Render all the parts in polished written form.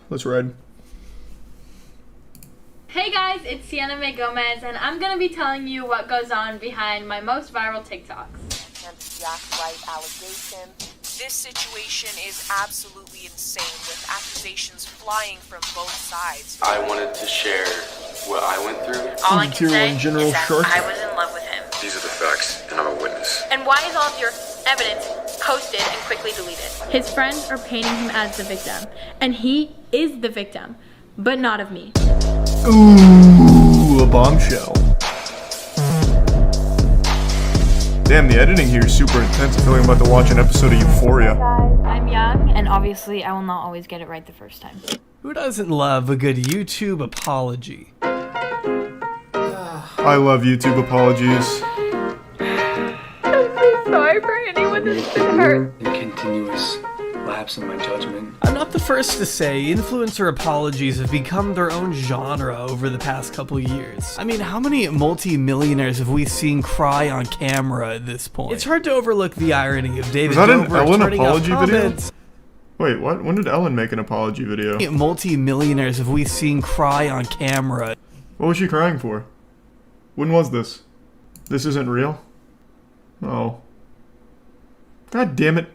Let's ride. Hey guys, it's Sienna Mae Gomez, and I'm gonna be telling you what goes on behind my most viral TikToks. This situation is absolutely insane, with accusations flying from both sides. I wanted to share what I went through. All I can say General is that Shark. I was in love with him. These are the facts, and I'm a witness. And why is all of your evidence posted and quickly deleted? His friends are painting him as the victim, and he is the victim, but not of me. Ooh, a bombshell. Damn, the editing here is super intense. I feel like I'm about to watch an episode of Euphoria. I'm young, and obviously I will not always get it right the first time. Who doesn't love a good YouTube apology? I love YouTube apologies. I'm so sorry for anyone that's been hurt. Continuous lapse in my judgment. I'm not the first to say influencer apologies have become their own genre over the past couple years. I mean, how many multi-millionaires have we seen cry on camera at this point? It's hard to overlook the irony of David Was that an Dobrik Ellen turning off apology video? comments. Wait, what? When did Ellen make an apology video? Multi-millionaires have we seen cry on camera. What was she crying for? When was this? This isn't real? Oh. God damn it.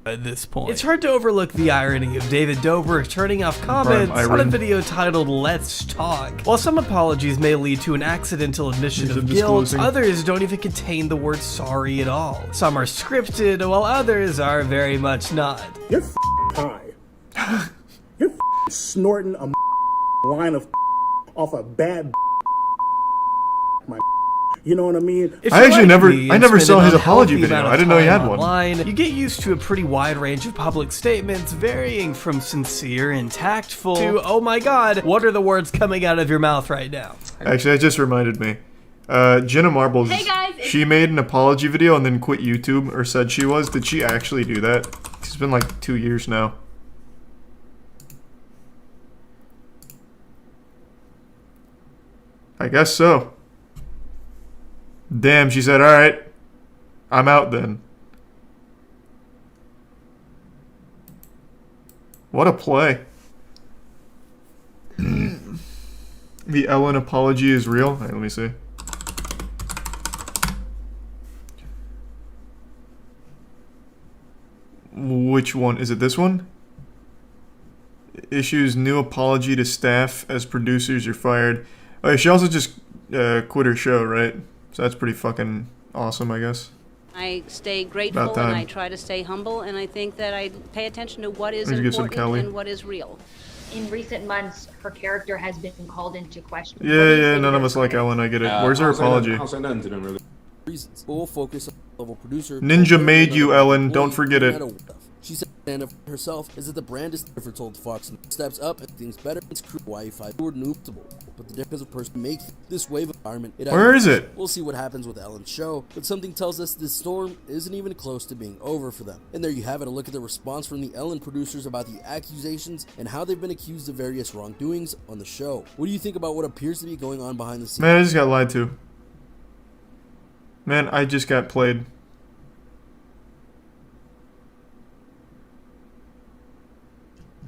At this point, it's hard to overlook the irony of David Dobrik turning off comments on a video titled Let's Talk. While some apologies may lead to an accidental admission of guilt, others don't even contain the word sorry at all. Some are scripted, while others are very much not. You're high. You're snorting a line of off a bad my. You know what I mean? I actually never saw his apology video. I didn't know he had one. Online, you get used to a pretty wide range of public statements, varying from sincere and tactful to, oh my god, what are the words coming out of your mouth right now? Actually, that just reminded me. Jenna Marbles, Hey guys, she made an apology video and then quit YouTube, or said she was. Did she actually do that? It's been like 2 years now. I guess so. Damn, she said, alright, I'm out then. What a play. The Ellen apology is real? Hey, let me see. Which one? Is it this one? Issues new apology to staff as producers are fired. Oh, yeah, she also just quit her show, right? So that's pretty fucking awesome, I guess. I stay grateful and I try to stay humble, and I think that I pay attention to what is important and what is real. In recent months, her character has been called into question. Yeah, none of us like Ellen, I get it. Where's her apology? I'll say nothing to them, really. Reasons. We'll focus on level producer. Ninja made you, Ellen. Don't forget it. She said herself is that the brand is different, told Fox, and steps up and things better. It's true Wi-Fi or noobtable, but the difference of person makes this wave environment. Where is it? We'll see what happens with Ellen's show, but something tells us this storm isn't even close to being over for them. And there you have it, a look at the response from the Ellen producers about the accusations and how they've been accused of various wrongdoings on the show. What do you think about what appears to be going on behind the scenes? Man, I just got lied to. Man, I just got played.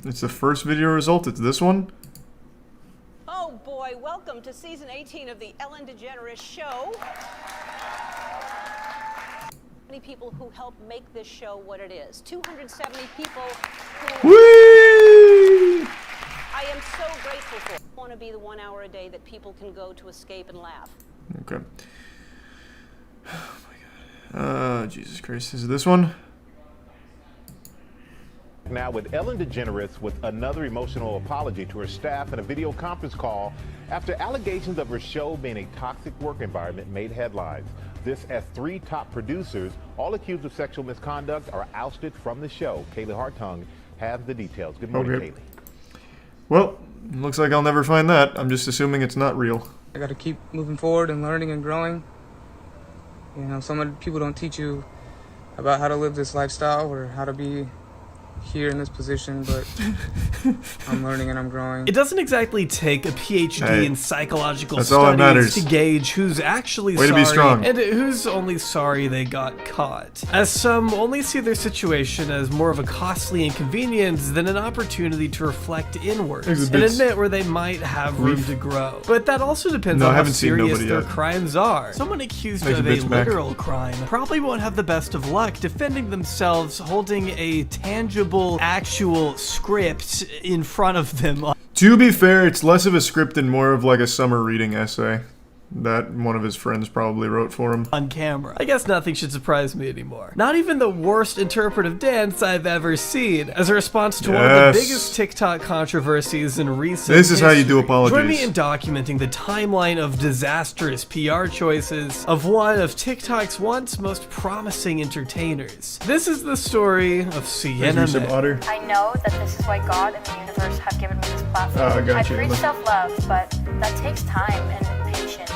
It's the first video result. It's this one. Oh boy, welcome to season 18 of the Ellen DeGeneres Show. Many people who help make this show what it is. 270 people who Whee! I am so grateful for. I want to be the 1 hour a day that people can go to escape and laugh. Okay. Oh my god. Jesus Christ. Is it this one? Now with Ellen DeGeneres with another emotional apology to her staff in a video conference call after allegations of her show being a toxic work environment made headlines. This as 3 top producers, all accused of sexual misconduct, are ousted from the show. Kaylee Hartung has the details. Good morning, Okay. Kaylee. Well, looks like I'll never find that. I'm just assuming it's not real. I gotta keep moving forward and learning and growing. You know, some people don't teach you about how to live this lifestyle or how to be here in this position, but I'm learning and I'm growing. It doesn't exactly take a PhD in psychological that's all that matters. studies to gauge who's actually Way to be strong. and who's only sorry they got caught. As some only see their situation as more of a costly inconvenience than an opportunity to reflect inwards and admit where they might have room to grow. But that also depends on how serious their crimes are. Someone accused of a literal crime probably won't have the best of luck defending themselves holding a tangible, actual script in front of them. To be fair, it's less of a script and more of like a summer reading essay that one of his friends probably wrote for him. On camera. I guess nothing should surprise me anymore. Not even the worst interpretive dance I've ever seen. As a response to one of the biggest TikTok controversies in recent This is how you do apologies. Join me in documenting the timeline of disastrous PR choices of one of TikTok's once most promising entertainers. This is the story of Sienna Mae. I know that this is why God and the universe have given me this platform. I preach self-love, but that takes time and patience.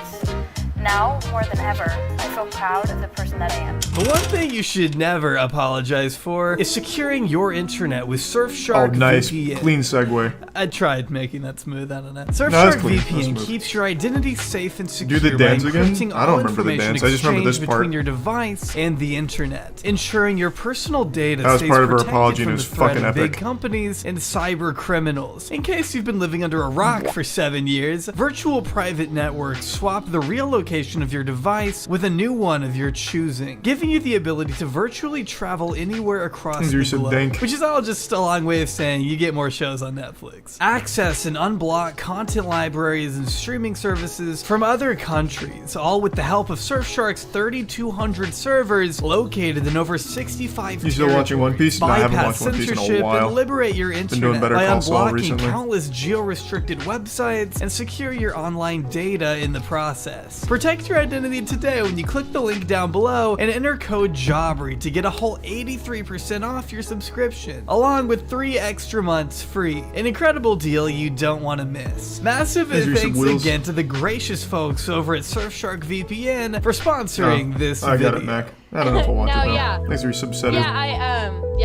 Now, more than ever, I feel proud of the person that I am. The one thing you should never apologize for is securing your internet with Surfshark VPN. Clean segue. I tried making that smooth, I don't know. Surfshark VPN keeps your identity safe and secure do the dance by again? encrypting I don't all remember the information dance. I just remember this exchanged part. between your device and the internet, ensuring your personal data That was stays part of her protected apology and from it the was threat fucking of big epic. companies and cyber criminals. In case you've been living under a rock for 7 years, virtual private networks swap the real location of your device with a new one of your choosing, giving you the ability to virtually travel anywhere across the globe. Which is all just a long way of saying you get more shows on Netflix. Access and unblock content libraries and streaming services from other countries, all with the help of Surfshark's 3,200 servers located in over 65 You still watching One Piece? No, I haven't watched One Piece in a while. And liberate your internet Been doing better by Call Saul unblocking recently. countless geo-restricted websites and secure your online data in the process. Protect your identity today when you click the link down below and enter code JOBBERY to get a whole 83% off your subscription, along with 3 extra months free. An incredible deal you don't want to miss. Massive thanks again to the gracious folks over at Surfshark VPN for sponsoring this video. I got it, Mac. I don't know if I'll watch it now. Yeah. Thanks for your subsetting. Yeah,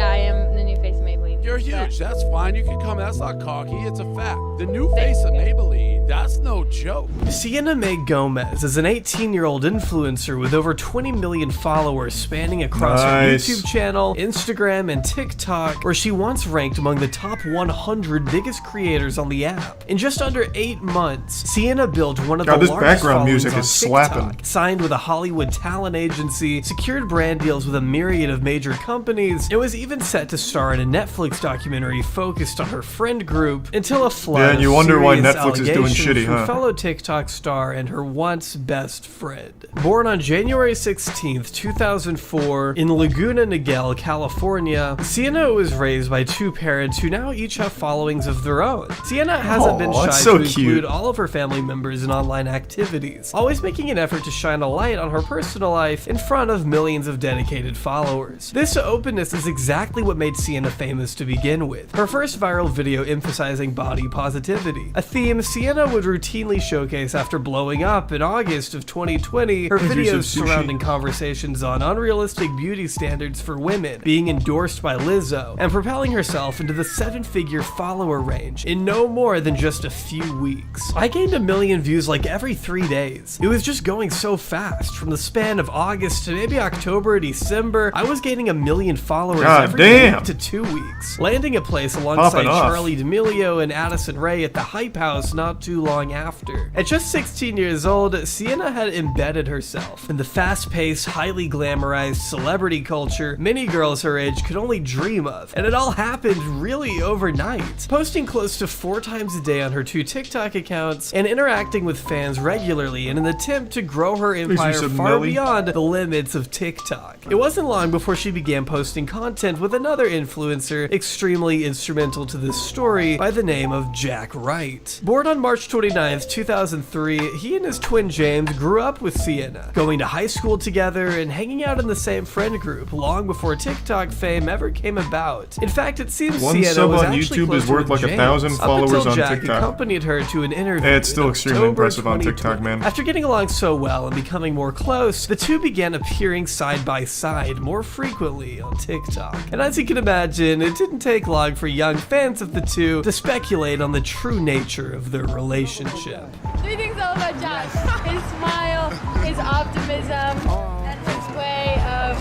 I am the new face of Maybelline. You're huge. That's fine. You can come. That's not cocky. It's a fact. The new face of Maybelline. That's no joke. Sienna Mae Gomez is an 18-year-old influencer with over 20 million followers spanning across her YouTube channel, Instagram, and TikTok, where she once ranked among the top 100 biggest creators on the app. In just under 8 months, Sienna built one of the largest background music followings is on TikTok, slapping. signed with a Hollywood talent agency, secured brand deals with a myriad of major companies, and was even set to star in a Netflix documentary focused on her friend group until a flood and you of wonder why serious Netflix is doing allegations shitty, from huh? fellow TikTok star and her once best friend. Born on January 16th, 2004 in Laguna Niguel, California, Sienna was raised by 2 parents who now each have followings of their own. Sienna hasn't been shy to include all of her family members in online activities, always making an effort to shine a light on her personal life in front of millions of dedicated followers. This openness is exactly what made Sienna famous to begin with. Her first viral video emphasizing body positivity, a theme Sienna would routinely showcase after blowing up in August of 2020, her videos surrounding conversations on unrealistic beauty standards for women, being endorsed by Lizzo, and propelling herself into the 7-figure follower range in no more than just a few weeks. I gained 1 million views like every 3 days. It was just going so fast. From the span of August to maybe October, December, I was gaining 1 million followers every week to 2 weeks, landing a place alongside Charli D'Amelio and Addison Rae at the Hype House not too long after. At just 16 years old, Sienna had embedded herself in the fast-paced, highly glamorized celebrity culture many girls her age could only dream of, and it all happened really overnight. Posting close to 4 times a day on her 2 TikTok accounts and interacting with fans regularly in an attempt to grow her empire far beyond the limits of TikTok. It wasn't long before she began posting content with another influencer extremely extremely instrumental to this story by the name of Jack Wright. Born on March 29th, 2003, he and his twin James grew up with Sienna, going to high school together and hanging out in the same friend group long before TikTok fame ever came about. In fact, it seems Sienna was actually close with like James, 1,000 followers on Jack TikTok. Accompanied her to an interview. It's still extremely impressive on TikTok, man. After getting along so well and becoming more close, the two began appearing side by side more frequently on TikTok. And as you can imagine, it didn't take long for young fans of the two to speculate on the true nature of their relationship. 3 things I love about Josh: his smile, his optimism, and his way of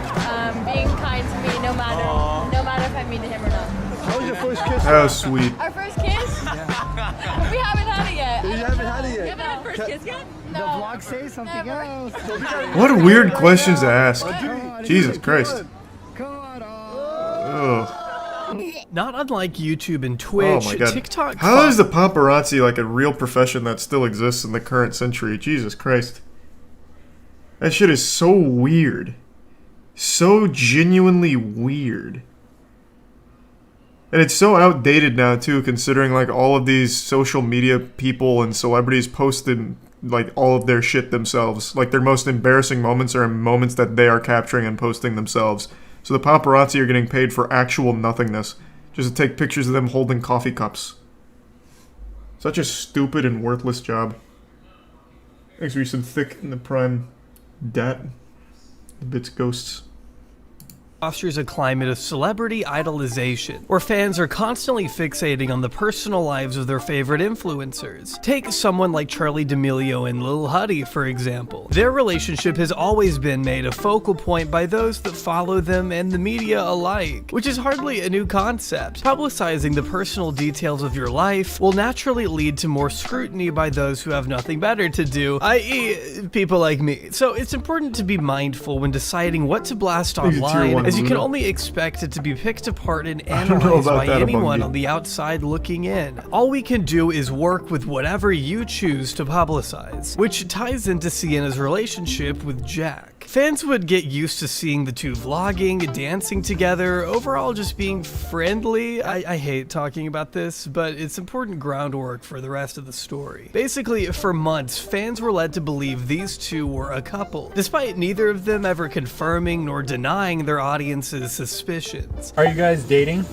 being kind to me, no matter if I mean to him or not. How was your first kiss? How sweet. Our first kiss? We haven't had it yet. You haven't had it yet? You haven't had first kiss yet? No. The vlog says something else. What weird questions to ask. Jesus Christ. Ugh. Not unlike YouTube and Twitch, Oh my God. TikTok... How is the paparazzi like a real profession that still exists in the current century? Jesus Christ. That shit is so weird. So genuinely weird. And it's so outdated now too, considering like all of these social media people and celebrities posted like all of their shit themselves. Like their most embarrassing moments are moments that they are capturing and posting themselves. So the paparazzi are getting paid for actual nothingness, just to take pictures of them holding coffee cups. Such a stupid and worthless job. Thanks for you some thick in the prime dat. The bits ghosts. Fosters a climate of celebrity idolization, where fans are constantly fixating on the personal lives of their favorite influencers. Take someone like Charli D'Amelio and Lil Huddy, for example. Their relationship has always been made a focal point by those that follow them and the media alike, which is hardly a new concept. Publicizing the personal details of your life will naturally lead to more scrutiny by those who have nothing better to do, i.e. people like me. So it's important to be mindful when deciding what to blast online, as you can only expect it to be picked apart and analyzed by anyone on the outside looking in. All we can do is work with whatever you choose to publicize, which ties into Sienna's relationship with Jack. Fans would get used to seeing the two vlogging, dancing together, overall just being friendly. I hate talking about this, but it's important groundwork for the rest of the story. Basically, for months, fans were led to believe these two were a couple, despite neither of them ever confirming nor denying their audience's suspicions. Are you guys dating?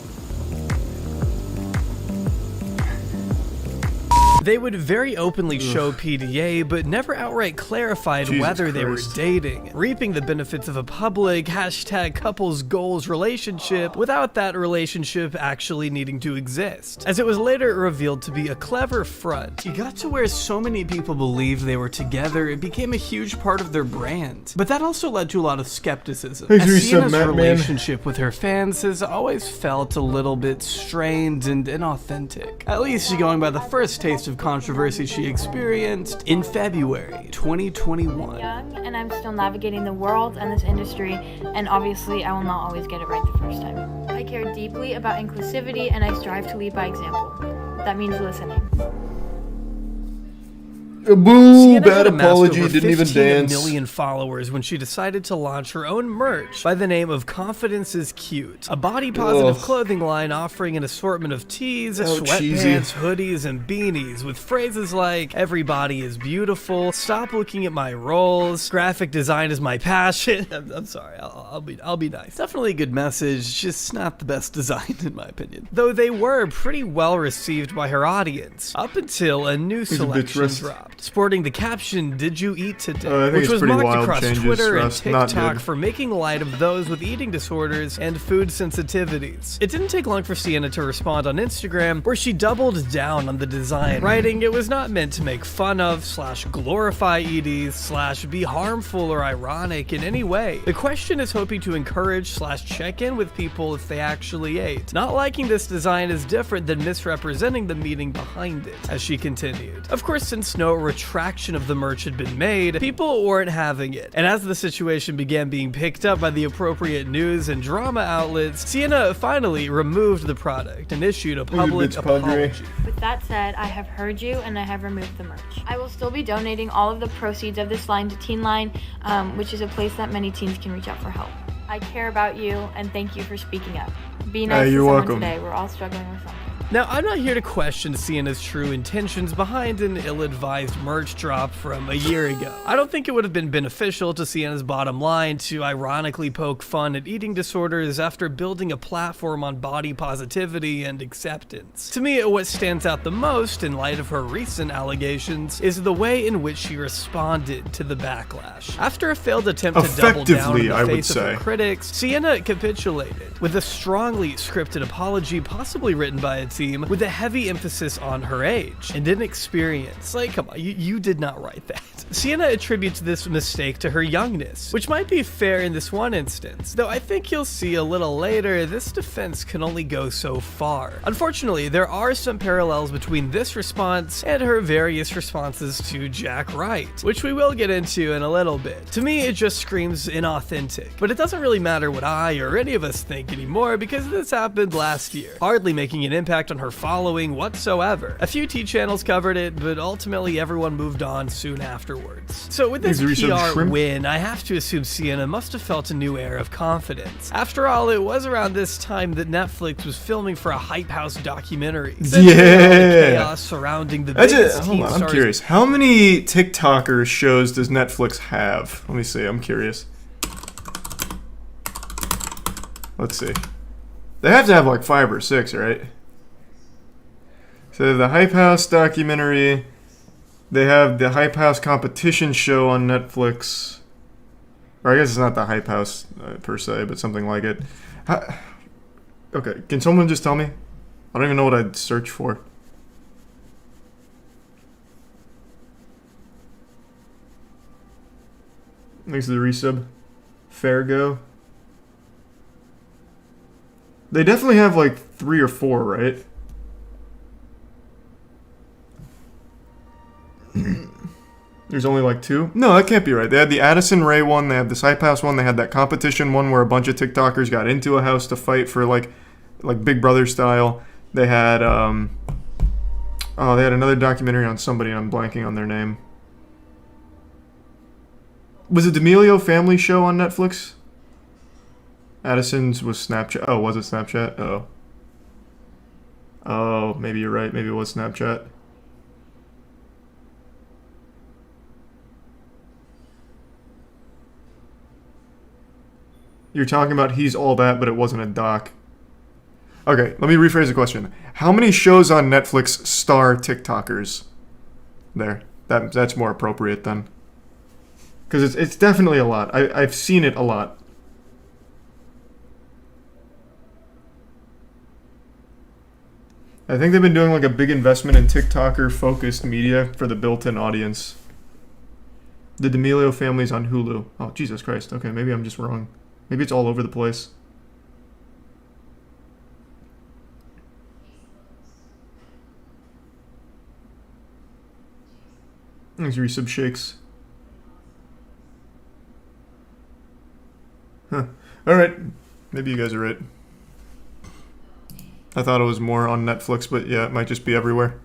They would very openly show PDA, but never outright clarified whether they were dating, reaping the benefits of a public #couples goals relationship without that relationship actually needing to exist, as it was later revealed to be a clever front. It got to where so many people believed they were together, it became a huge part of their brand. But that also led to a lot of skepticism, as Sienna's relationship with her fans has always felt a little bit strained and inauthentic, at least going by the first taste of controversy she experienced in February 2021. Young, and I'm still navigating the world and this industry, and obviously I will not always get it right the first time. I care deeply about inclusivity, and I strive to lead by example. That means listening. Boo! Bad apology, didn't even 15 dance. million followers when she decided to launch her own merch by the name of Confidence is Cute, a body-positive clothing line offering an assortment of tees, sweatpants, hoodies, and beanies with phrases like "Everybody is beautiful," "Stop looking at my rolls," "Graphic design is my passion." I'm sorry, I'll be nice. Definitely a good message, just not the best design in my opinion. Though they were pretty well received by her audience, up until a new selection dropped, sporting the caption, "Did you eat today?" which was mocked across Twitter and TikTok for making light of those with eating disorders and food sensitivities. It didn't take long for Sienna to respond on Instagram, where she doubled down on the design, writing it was not meant to make fun of / glorify EDs / be harmful or ironic in any way. The question is hoping to encourage / check in with people if they actually ate. Not liking this design is different than misrepresenting the meaning behind it, as she continued. Of course, since no retraction of the merch had been made, people weren't having it, and as the situation began being picked up by the appropriate news and drama outlets, Sienna finally removed the product and issued a public apology. With that said, I have heard you and I have removed the merch. I will still be donating all of the proceeds of this line to Teen Line, which is a place that many teens can reach out for help. I care about you, and thank you for speaking up. Be nice to you're someone welcome. today. We're all struggling with something. Now, I'm not here to question Sienna's true intentions behind an ill-advised merch drop from a year ago. I don't think it would have been beneficial to Sienna's bottom line to ironically poke fun at eating disorders after building a platform on body positivity and acceptance. To me, what stands out the most in light of her recent allegations is the way in which she responded to the backlash. After a failed attempt to double down in the face of her critics, Sienna capitulated with a strongly scripted apology, possibly written by a team, with a heavy emphasis on her age and inexperience. Like, come on, you did not write that. Sienna attributes this mistake to her youngness, which might be fair in this one instance, though I think you'll see a little later this defense can only go so far. Unfortunately, there are some parallels between this response and her various responses to Jack Wright, which we will get into in a little bit. To me, it just screams inauthentic, but it doesn't really matter what I or any of us think anymore because this happened last year, hardly making an impact on her following whatsoever. A few T-channels covered it, but ultimately everyone moved on soon afterwards. So with this PR win, I have to assume Sienna must have felt a new air of confidence. After all, it was around this time that Netflix was filming for a Hype House documentary. Yeah. The chaos surrounding the biggest hold on, I'm curious. How many TikToker shows does Netflix have? Let me see, I'm curious. Let's see. They have to have like 5 or 6, right? So the Hype House documentary, they have the Hype House competition show on Netflix. Or I guess it's not the Hype House per se, but something like it. Okay, can someone just tell me? I don't even know what I'd search for. Thanks to the resub. Fairgo. They definitely have like 3 or 4, right? There's only like 2? No, that can't be right. They had the Addison Rae one, they had the Hype House one, they had that competition one where a bunch of TikTokers got into a house to fight for like Big Brother style. They had they had another documentary on somebody and I'm blanking on their name. Was it D'Amelio Family Show on Netflix? Addison's was Snapchat. Oh, was it Snapchat? Oh. Oh, maybe you're right. Maybe it was Snapchat. You're talking about He's All That, but it wasn't a doc. Okay, let me rephrase the question. How many shows on Netflix star TikTokers? There. That's more appropriate then. Because it's definitely a lot. I've seen it a lot. I think they've been doing like a big investment in TikToker-focused media for the built-in audience. The D'Amelio Family's on Hulu. Oh, Jesus Christ. Okay, maybe I'm just wrong. Maybe it's all over the place. Thanks, resub shakes. Huh. Alright. Maybe you guys are right. I thought it was more on Netflix, but yeah, it might just be everywhere.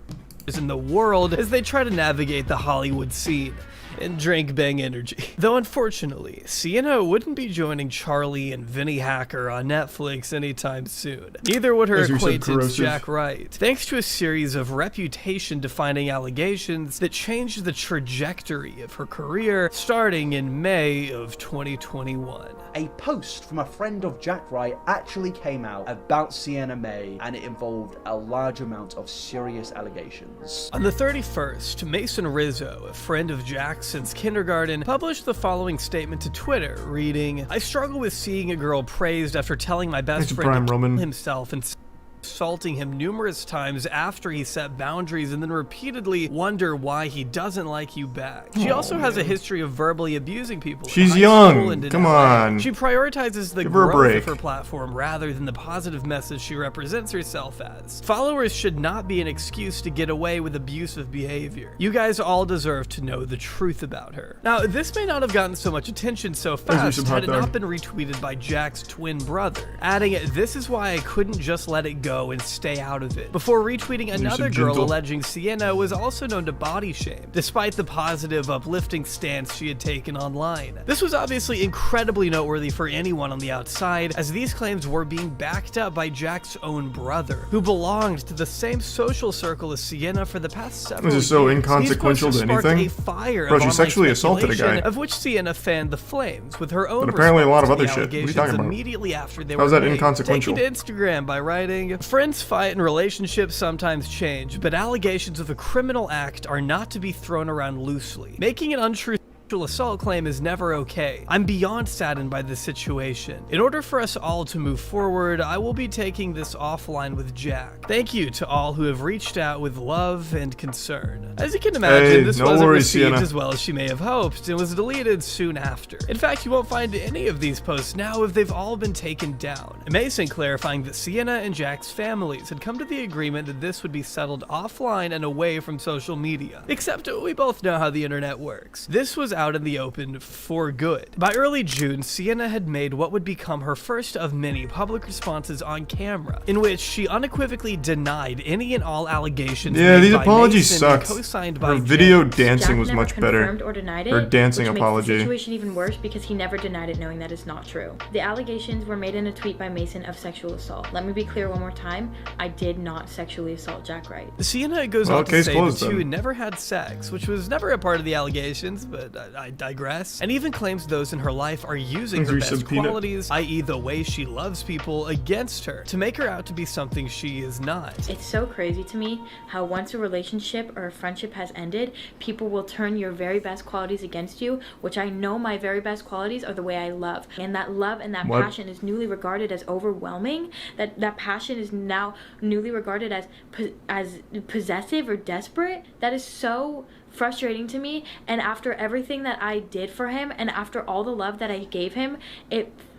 In the world as they try to navigate the Hollywood scene and drink bang energy. Though unfortunately, Sienna wouldn't be joining Charlie and Vinny Hacker on Netflix anytime soon. Neither would her acquaintance Jack Wright, thanks to a series of reputation-defining allegations that changed the trajectory of her career starting in May of 2021. A post from a friend of Jack Wright actually came out about Sienna Mae, and it involved a large amount of serious allegations. On the 31st, Mason Rizzo, a friend of Jack's since kindergarten, published the following statement to Twitter, reading, "I struggle with seeing a girl praised after telling my best friend to kill himself and assaulting him numerous times after he set boundaries and then repeatedly wonder why he doesn't like you back. She also has a history of verbally abusing people. She's young. Come on. She prioritizes the growth of her platform rather than the positive message she represents herself as. Followers should not be an excuse to get away with abusive behavior. You guys all deserve to know the truth about her." Now, this may not have gotten so much attention so fast had it not been retweeted by Jack's twin brother, adding, "This is why I couldn't just let it go go and stay out of it, before retweeting another girl alleging Sienna was also known to body shame, despite the positive, uplifting stance she had taken online. This was obviously incredibly noteworthy for anyone on the outside, as these claims were being backed up by Jack's own brother, who belonged to the same social circle as Sienna for the past several years. This is so inconsequential to anything. Bro, she sexually assaulted a guy. Of which Sienna fanned the flames with her own. But apparently a lot of other shit. What are you talking about? Immediately after they How's were that inconsequential? Taking to Instagram by writing, "Friends fight and relationships sometimes change, but allegations of a criminal act are not to be thrown around loosely. Making an untrue sexual assault claim is never okay. I'm beyond saddened by this situation. In order for us all to move forward, I will be taking this offline with Jack. Thank you to all who have reached out with love and concern." As you can imagine, this wasn't received as well as she may have hoped and was deleted soon after. In fact, you won't find any of these posts now if they've all been taken down. Mason clarifying that Sienna and Jack's families had come to the agreement that this would be settled offline and away from social media. Except we both know how the internet works. This was out in the open for good. By early June, Sienna had made what would become her first of many public responses on camera, in which she unequivocally denied any and all allegations. Yeah, these apologies sucked. Her video dancing was much better. Or denied it, her dancing which apology. Makes the situation even worse because he never denied it, knowing that is not true. The allegations were made in a tweet by Mason of sexual assault. Let me be clear one more time: I did not sexually assault Jack Wright. Sienna goes on to say that the two never had sex, which was never a part of the allegations, but I digress, and even claims those in her life are using her best qualities, i.e. the way she loves people, against her to make her out to be something she is not. It's so crazy to me how once a relationship or a friendship has ended, people will turn your very best qualities against you, which I know my very best qualities are the way I love. And that love and that passion is newly regarded as overwhelming. That passion is now newly regarded as possessive or desperate. That is so frustrating to me. And after everything that I did for him and after all the love that I gave him,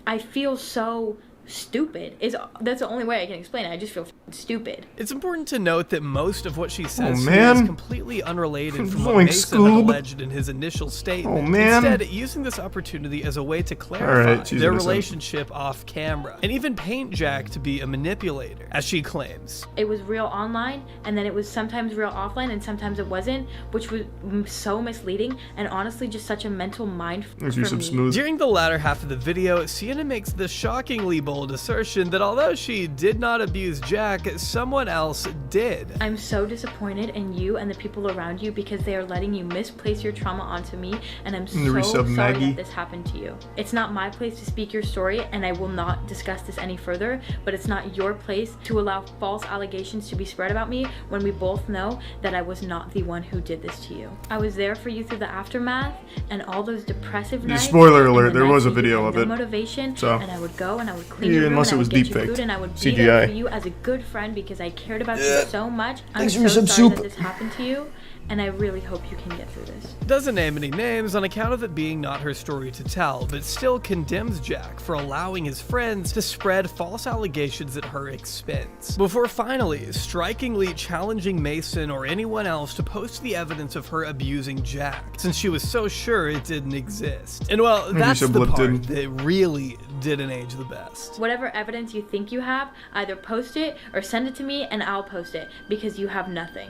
I feel so stupid. That's the only way I can explain it. I just feel stupid. It's important to note that most of what she says is completely unrelated from what Mason had alleged in his initial statement. Instead, using this opportunity as a way to clarify their relationship off camera and even paint Jack to be a manipulator, as she claims. It was real online, and then it was sometimes real offline, and sometimes it wasn't, which was so misleading and honestly just such a mental mind for me. During the latter half of the video, Sienna makes the shockingly bold assertion that although she did not abuse Jack, someone else did. I'm so disappointed in you and the people around you because they are letting you misplace your trauma onto me, and I'm so sorry that this happened to you. It's not my place to speak your story, and I will not discuss this any further, but it's not your place to allow false allegations to be spread about me when we both know that I was not the one who did this to you. I was there for you through the aftermath and all those depressive nights. Spoiler alert, there was a video of it. Motivation, so. And I would go and I would clean your room, unless it was deep faked. And I would be there for you as a good friend because I cared about you so much. I'm so sorry that this happened to you, and I really hope you can get through this. Doesn't name any names on account of it being not her story to tell, but still condemns Jack for allowing his friends to spread false allegations at her expense, before finally strikingly challenging Mason or anyone else to post the evidence of her abusing Jack, since she was so sure it didn't exist. And well, that's the part that really didn't age the best. Whatever evidence you think you have, either post it or send it to me and I'll post it, because you have nothing.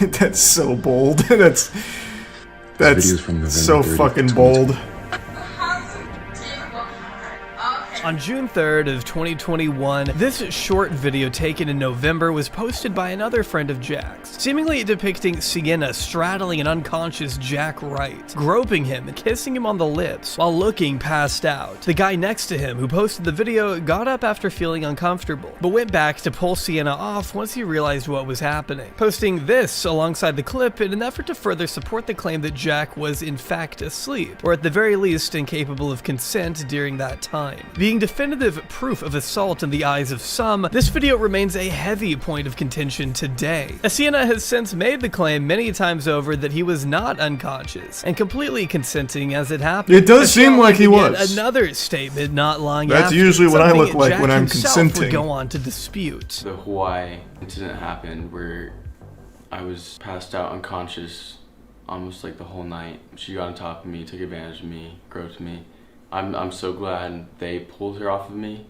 That's so bold. That's so fucking bold. On June 3rd of 2021, this short video taken in November was posted by another friend of Jack's, seemingly depicting Sienna straddling an unconscious Jack Wright, groping him and kissing him on the lips while looking passed out. The guy next to him who posted the video got up after feeling uncomfortable, but went back to pull Sienna off once he realized what was happening, posting this alongside the clip in an effort to further support the claim that Jack was in fact asleep, or at the very least incapable of consent during that time. Being definitive proof of assault in the eyes of some, this video remains a heavy point of contention today. Sienna has since made the claim many times over that he was not unconscious and completely consenting as it happened. It does seem like he was. Another statement not long after. That's usually what I look like Jack when I'm consenting. Would go on to dispute. The Hawaii incident happened where I was passed out unconscious almost like the whole night. She got on top of me, took advantage of me, groped me. I'm so glad they pulled her off of me,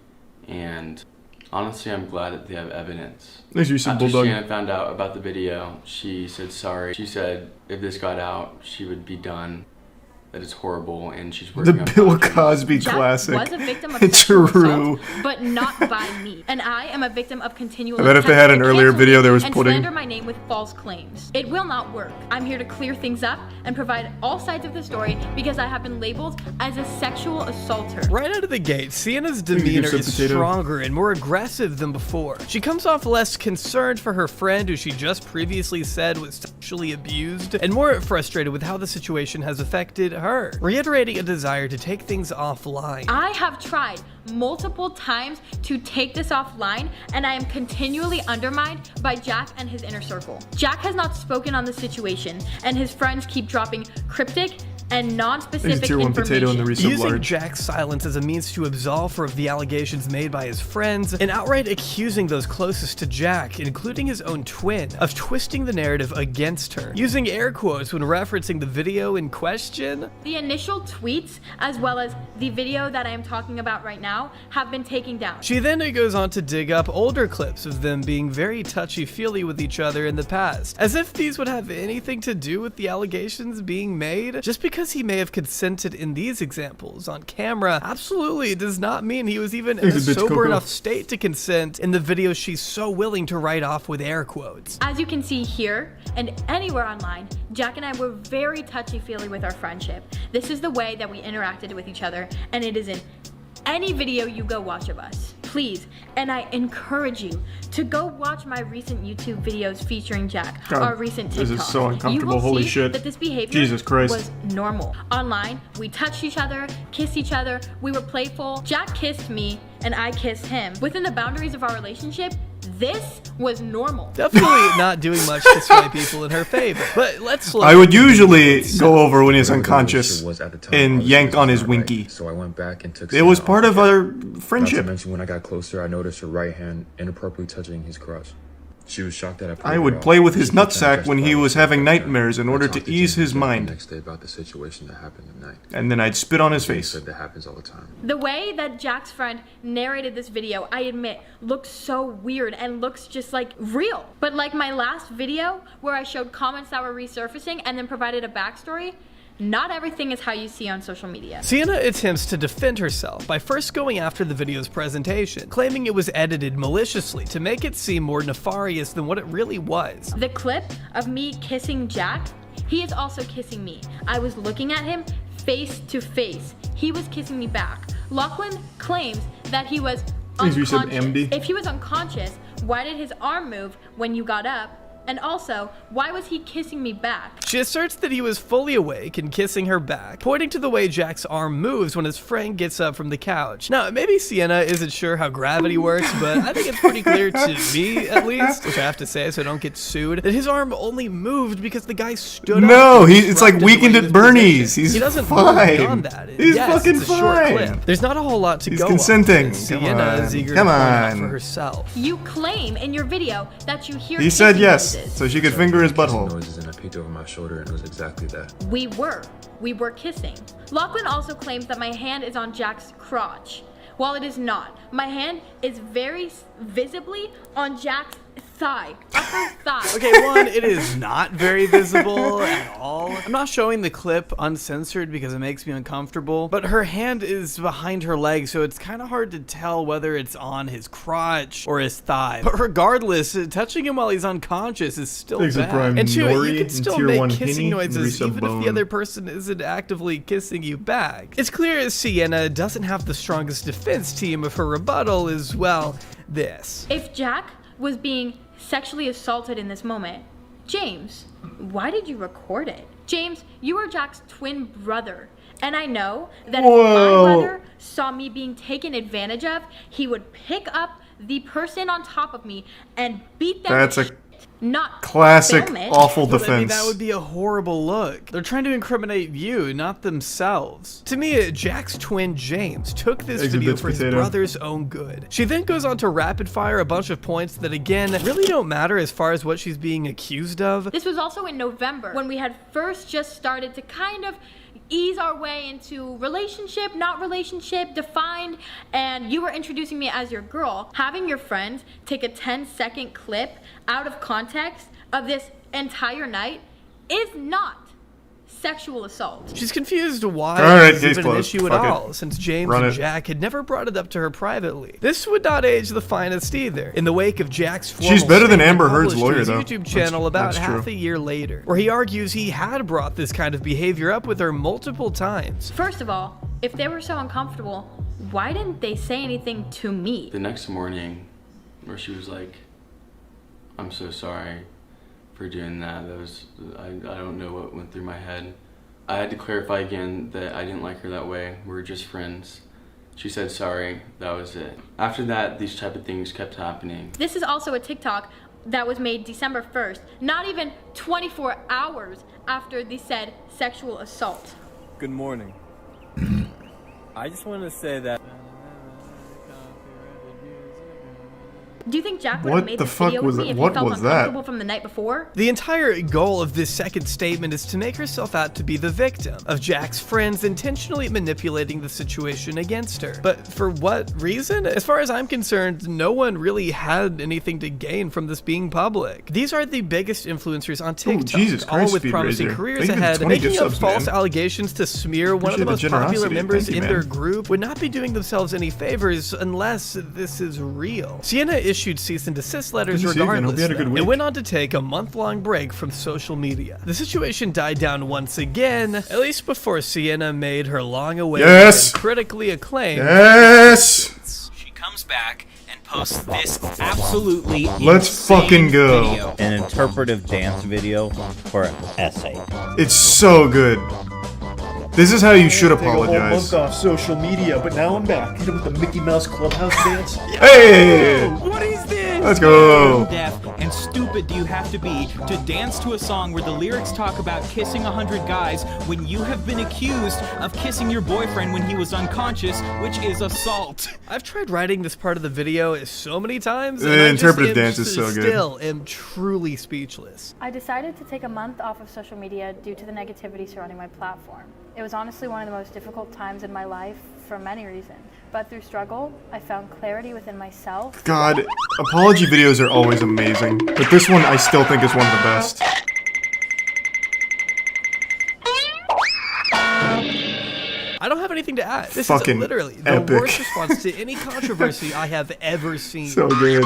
and Honestly, I'm glad that they have evidence. There's your After bulldog. Sienna found out about the video, she said sorry. She said if this got out, she would be done. That it's horrible, and she's working The on Bill boundaries. Cosby Jack classic. was a victim of sexual True. assault, but not by me. And I am a victim of continual I bet if they had an earlier video, there was and pudding. slander my name with false claims. It will not work. I'm here to clear things up and provide all sides of the story because I have been labeled as a sexual assaulter. Right out of the gate, Sienna's demeanor is stronger and more aggressive than before. She comes off less concerned for her friend who she just previously said was sexually abused, and more frustrated with how the situation has affected her, reiterating a desire to take things offline. I have tried multiple times to take this offline, and I am continually undermined by Jack and his inner circle. Jack has not spoken on the situation, and his friends keep dropping cryptic and non-specific information. Using Jack's silence as a means to absolve her of the allegations made by his friends, and outright accusing those closest to Jack, including his own twin, of twisting the narrative against her, using air quotes when referencing the video in question. The initial tweets, as well as the video that I am talking about right now, have been taken down. She then goes on to dig up older clips of them being very touchy-feely with each other in the past, as if these would have anything to do with the allegations being made. Just because he may have consented in these examples on camera absolutely does not mean he was even in a sober enough state to consent in the video she's so willing to write off with air quotes. As you can see here and anywhere online, Jack and I were very touchy-feely with our friendship. This is the way that we interacted with each other, and it is in any video you go watch of us. Please, and I encourage you to go watch my recent YouTube videos featuring Jack, our recent TikTok. This is so uncomfortable. You will Holy see shit. that this behavior Jesus Christ. was normal. Online, we touched each other, kissed each other, we were playful. Jack kissed me, and I kissed him. Within the boundaries of our relationship, this was normal. Definitely not doing much to sway people in her favor. But let's look. I would usually go over when he's unconscious and yank on his winky. So I went back and took. It was part of our friendship. Not to mention, when I got closer, I noticed her right hand inappropriately touching his crotch. She was shocked that I would play with his nutsack when he was having nightmares in order to ease his mind. Next day about the situation that happened at night. And then I'd spit on his face. Said that happens all the time. The way that Jack's friend narrated this video, I admit, looks so weird and looks just like real. But like my last video where I showed comments that were resurfacing and then provided a backstory, not everything is how you see on social media. Sienna attempts to defend herself by first going after the video's presentation, claiming it was edited maliciously to make it seem more nefarious than what it really was. The clip of me kissing Jack, he is also kissing me. I was looking at him face to face. He was kissing me back. Lachlan claims that he was unconscious. If he was unconscious, why did his arm move when you got up? And also, why was he kissing me back? She asserts that he was fully awake and kissing her back, pointing to the way Jack's arm moves when his friend gets up from the couch. Now, maybe Sienna isn't sure how gravity works, but I think it's pretty clear to me, at least, which I have to say so I don't get sued, that his arm only moved because the guy stood up. No, it's like Weekend at Bernie's. He's he doesn't fine. move beyond that. He's fucking it's a short fine. clip. There's not a whole lot to He's go consenting. on. Sienna is eager to Come point out on. for herself. You claim in your video that you hear He said kissing yes, noises. so she could finger his butthole. Noises, and I peeked over my shoulder, and it was exactly that. We were kissing. Lachlan also claims that my hand is on Jack's crotch. While it is not, my hand is very visibly on Jack's thigh, upper thigh. Okay, one, it is not very visible at all. I'm not showing the clip uncensored because it makes me uncomfortable, but her hand is behind her leg, so it's kind of hard to tell whether it's on his crotch or his thigh. But regardless, touching him while he's unconscious is still bad. And two, you can still make kissing noises even if the other person isn't actively kissing you back. It's clear Sienna doesn't have the strongest defense team if her rebuttal is, well, this. If Jack was being sexually assaulted in this moment, James, why did you record it? James, you are Jack's twin brother, and I know that if my brother saw me being taken advantage of, he would pick up the person on top of me and beat them. not classic film it. awful But defense. I mean, that would be a horrible look. They're trying to incriminate you, not themselves. To me, Jack's twin James took this video for his brother's own good. She then goes on to rapid fire a bunch of points that, again, really don't matter as far as what she's being accused of. This was also in November, when we had first just started to kind of ease our way into relationship, not relationship, defined, and you were introducing me as your girl. Having your friend take a 10-second clip out of context of this entire night is not sexual assault. She's confused why it's even an issue at all, since James and Jack had never brought it up to her privately. This would not age the finest either. In the wake of Jack's formal She's better than Amber Heard's published lawyer, his though. YouTube channel about half a year later, where he argues he had brought this kind of behavior up with her multiple times. First of all, if they were so uncomfortable, why didn't they say anything to me? The next morning, where she was like, "I'm so sorry for doing that. That was, I don't know what went through my head." I had to clarify again that I didn't like her that way. We were just friends. She said sorry, that was it. After that, these type of things kept happening. This is also a TikTok that was made December 1st, not even 24 hours after the said sexual assault. Good morning. I just wanted to say that. Do you think Jack would have made this video with me if he felt uncomfortable from the night before? The entire goal of this second statement is to make herself out to be the victim of Jack's friends intentionally manipulating the situation against her. But for what reason? As far as I'm concerned, no one really had anything to gain from this being public. These are the biggest influencers on TikTok, all with promising careers ahead. Making up false allegations to smear one of the most popular members in their group would not be doing themselves any favors unless this is real. Sienna issued cease and desist letters regardless, and went on to take a month-long break from social media. The situation died down once again, at least before Sienna made her long-awaited and critically acclaimed. She comes back and posts this absolutely fucking go. Video. An interpretive dance video for an essay. It's so good. This is how you should apologize. Take a whole month off social media, but now I'm back. Hit it with the Mickey Mouse Clubhouse dance. Hey! What is this? Let's go. How deaf and stupid do you have to be to dance to a song where the lyrics talk about kissing 100 guys when you have been accused of kissing your boyfriend when he was unconscious, which is assault? I've tried writing this part of the video so many times, and the interpretive dance is so good. Still am truly speechless. I decided to take a month off of social media due to the negativity surrounding my platform. It was honestly one of the most difficult times in my life for many reasons. But through struggle, I found clarity within myself. God, apology videos are always amazing, but this one I still think is one of the best. I don't have anything to add. This Fucking is literally the epic. worst response to any controversy I have ever seen. So good.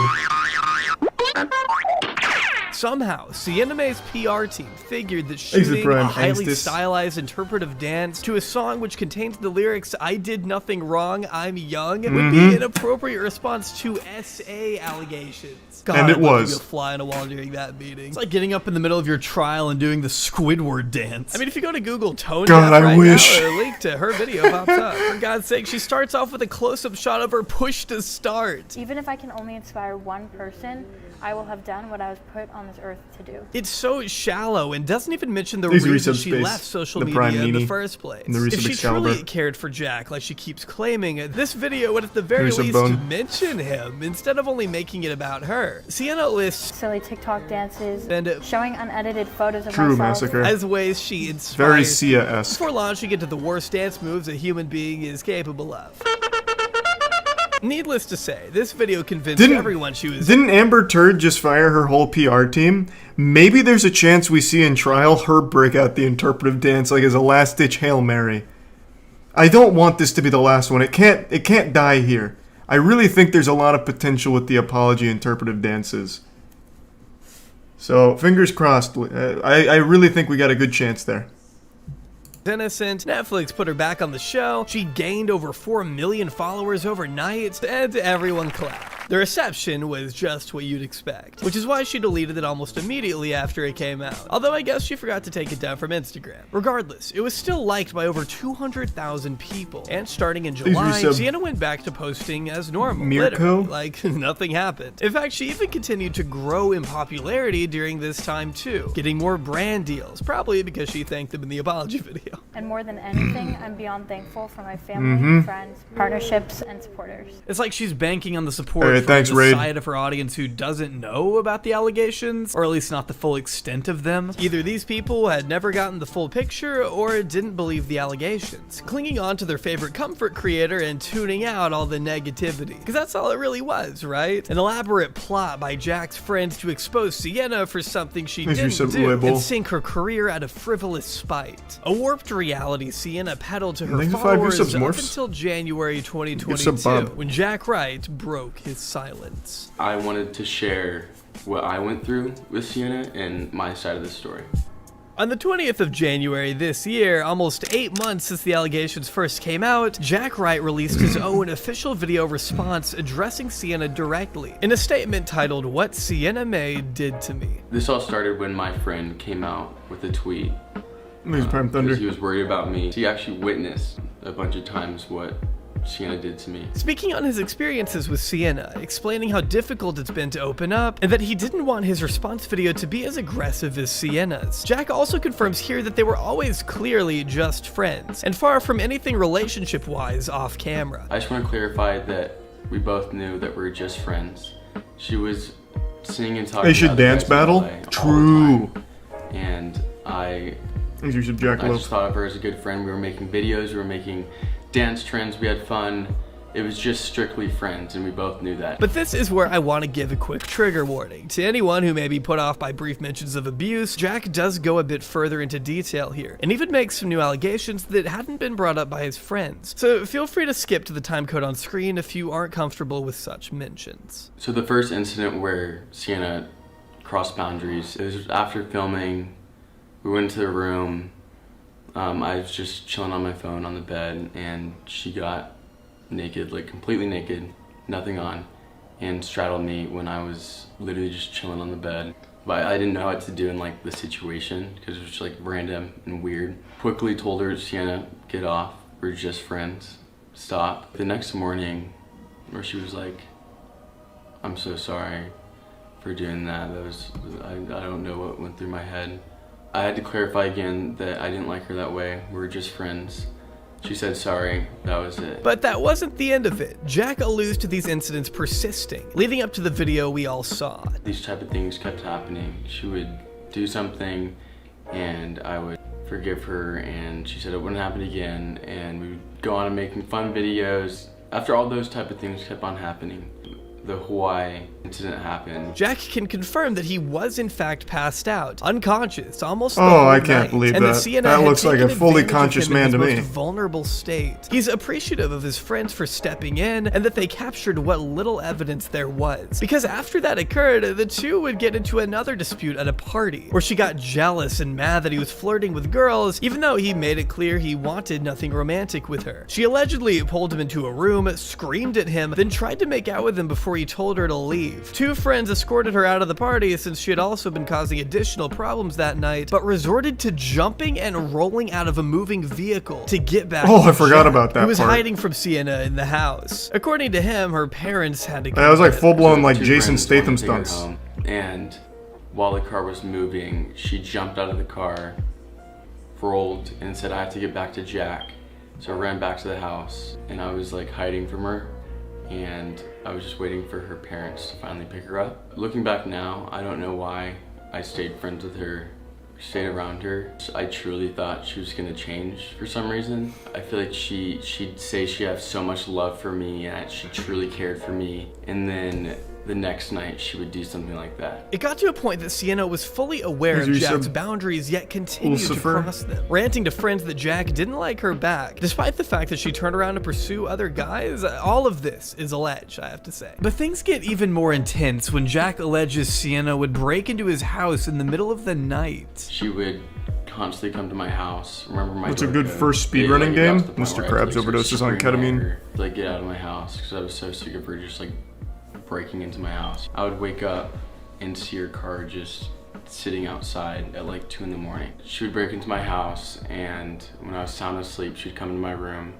Somehow, Sienna Mae's PR team figured that shooting a highly stylized interpretive dance to a song which contains the lyrics, "I did nothing wrong, I'm young," would be an appropriate response to SA allegations. God, and it was. Be a fly on a wall during that meeting. It's like getting up in the middle of your trial and doing the Squidward dance. I mean, if you go to Google tone deaf right now, a link to her video pops up. For God's sake, she starts off with a close-up shot of her push to start. Even if I can only inspire one person, I will have done what I was put on this earth to do. It's so shallow and doesn't even mention the reason she left social media in the first place. If she truly cared for Jack, like she keeps claiming, this video would at the very least mention him instead of only making it about her. Sienna lists silly TikTok dances and showing unedited photos of myself as ways she inspires very Sia-esque before launching into the worst dance moves a human being is capable of. Needless to say, this video convinced everyone she was... Didn't Amber Turd just fire her whole PR team? Maybe there's a chance we see in trial her break out the interpretive dance like as a last-ditch Hail Mary. I don't want this to be the last one. It can't die here. I really think there's a lot of potential with the apology interpretive dances. So, fingers crossed. I really think we got a good chance there. Innocent. Netflix put her back on the show. She gained over 4 million followers overnight, and everyone clapped. The reception was just what you'd expect, which is why she deleted it almost immediately after it came out. Although I guess she forgot to take it down from Instagram. Regardless, it was still liked by over 200,000 people, and starting in July, Sienna went back to posting as normal, literally, like nothing happened. In fact, she even continued to grow in popularity during this time too, getting more brand deals, probably because she thanked them in the apology video. And more than anything, I'm beyond thankful for my family, friends, partnerships, and supporters. It's like she's banking on the support from the side of her audience who doesn't know about the allegations, or at least not the full extent of them. Either these people had never gotten the full picture, or didn't believe the allegations, clinging on to their favorite comfort creator and tuning out all the negativity. Because that's all it really was, right? An elaborate plot by Jack's friends to expose Sienna for something she didn't do and sink her career out of frivolous spite. A warped reality Sienna peddled to her followers up until January 2022, when Jack Wright broke his silence. I wanted to share what I went through with Sienna and my side of the story. On the 20th of January this year, almost 8 months since the allegations first came out, Jack Wright released his own official video response addressing Sienna directly, in a statement titled, "What Sienna Mae Did to Me." This all started when my friend came out with a tweet. Thunder. He was worried about me. He actually witnessed a bunch of times what Sienna did to me. Speaking on his experiences with Sienna, explaining how difficult it's been to open up, and that he didn't want his response video to be as aggressive as Sienna's. Jack also confirms here that they were always clearly just friends, and far from anything relationship-wise off camera. I just want to clarify that we both knew that we were just friends. She was singing and talking. They should dance battle? True. And I just thought of her as a good friend. We were making videos, we were making dance trends, we had fun. It was just strictly friends, and we both knew that. But this is where I want to give a quick trigger warning. To anyone who may be put off by brief mentions of abuse, Jack does go a bit further into detail here, and even makes some new allegations that hadn't been brought up by his friends. So feel free to skip to the timecode on screen if you aren't comfortable with such mentions. So the first incident where Sienna crossed boundaries, it was after filming. We went into the room. I was just chilling on my phone on the bed, and she got naked, like completely naked, nothing on, and straddled me when I was literally just chilling on the bed. But I didn't know what to do in like the situation because it was just like random and weird. Quickly told her, "Sienna, get off. We're just friends. Stop." The next morning, where she was like, "I'm so sorry for doing that. I don't know what went through my head." I had to clarify again that I didn't like her that way. We were just friends. She said sorry, that was it. But that wasn't the end of it. Jack alludes to these incidents persisting, leading up to the video we all saw. These type of things kept happening. She would do something and I would forgive her, and she said it wouldn't happen again, and we would go on and making fun videos. After all those type of things kept on happening, the Hawaii incident happened. Jack can confirm that he was in fact passed out, unconscious, almost the whole night, I can't believe and that. That looks like a fully conscious man to me. Most vulnerable state. He's appreciative of his friends for stepping in, and that they captured what little evidence there was. Because after that occurred, the two would get into another dispute at a party, where she got jealous and mad that he was flirting with girls, even though he made it clear he wanted nothing romantic with her. She allegedly pulled him into a room, screamed at him, then tried to make out with him before he told her to leave. Two friends escorted her out of the party since she had also been causing additional problems that night, but resorted to jumping and rolling out of a moving vehicle to get back to I forgot about that He was part. hiding from Sienna in the house. According to him, her parents had to go. That was like full-blown like Two Jason friends wanted Statham to take her stunts. home, and while the car was moving, she jumped out of the car, rolled, and said, "I have to get back to Jack." So I ran back to the house, and I was like hiding from her, and I was just waiting for her parents to finally pick her up. Looking back now, I don't know why I stayed friends with her, stayed around her. I truly thought she was gonna change for some reason. I feel like she'd say she had so much love for me and that she truly cared for me, and then the next night she would do something like that. It got to a point that Sienna was fully aware of Jack's boundaries, yet continued to cross them, ranting to friends that Jack didn't like her back, despite the fact that she turned around to pursue other guys. All of this is alleged, I have to say. But things get even more intense when Jack alleges Sienna would break into his house in the middle of the night. She would constantly come to my house. Remember my What's a good first speedrunning game? Mr. Krabs overdoses on ketamine. Like, get out of my house, because I was so sick of her just like breaking into my house. I would wake up and see her car just sitting outside at like 2 in the morning. She would break into my house, and when I was sound asleep, she'd come into my room,